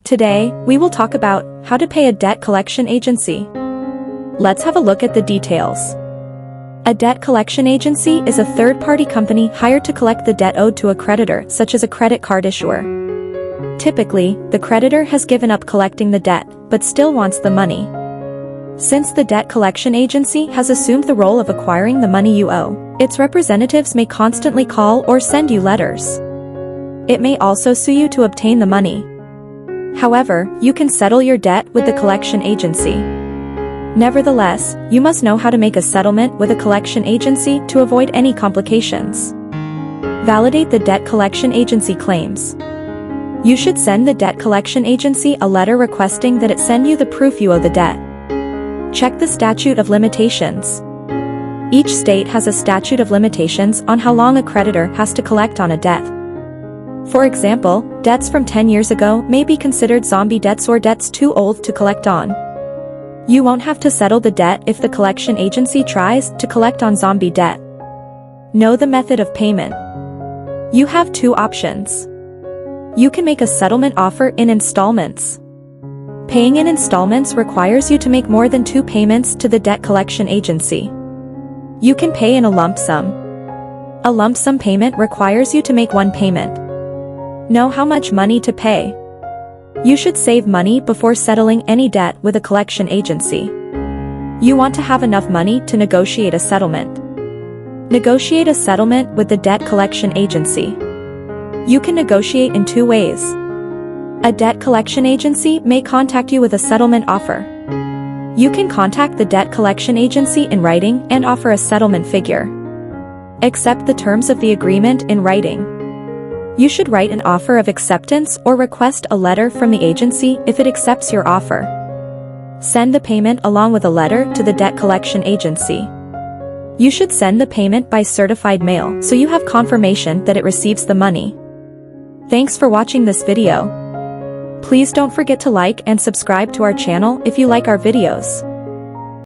Today, we will talk about how to pay a debt collection agency. Let's have a look at the details. A debt collection agency is a third-party company hired to collect the debt owed to a creditor, such as a credit card issuer. Typically, the creditor has given up collecting the debt, but still wants the money. Since the debt collection agency has assumed the role of acquiring the money you owe, its representatives may constantly call or send you letters. It may also sue you to obtain the money. However, you can settle your debt with the collection agency. Nevertheless, you must know how to make a settlement with a collection agency to avoid any complications. Validate the debt collection agency claims. You should send the debt collection agency a letter requesting that it send you the proof you owe the debt. Check the statute of limitations. Each state has a statute of limitations on how long a creditor has to collect on a debt. For example, debts from 10 years ago may be considered zombie debts or debts too old to collect on. You won't have to settle the debt if the collection agency tries to collect on zombie debt. Know the method of payment. You have two options. You can make a settlement offer in installments. Paying in installments requires you to make more than 2 payments to the debt collection agency. You can pay in a lump sum. A lump sum payment requires you to make 1 payment. Know how much money to pay. You should save money before settling any debt with a collection agency. You want to have enough money to negotiate a settlement. Negotiate a settlement with the debt collection agency. You can negotiate in 2 ways. A debt collection agency may contact you with a settlement offer. You can contact the debt collection agency in writing and offer a settlement figure. Accept the terms of the agreement in writing. You should write an offer of acceptance or request a letter from the agency if it accepts your offer. Send the payment along with a letter to the debt collection agency. You should send the payment by certified mail so you have confirmation that it receives the money. Thanks for watching this video. Please don't forget to like and subscribe to our channel if you like our videos.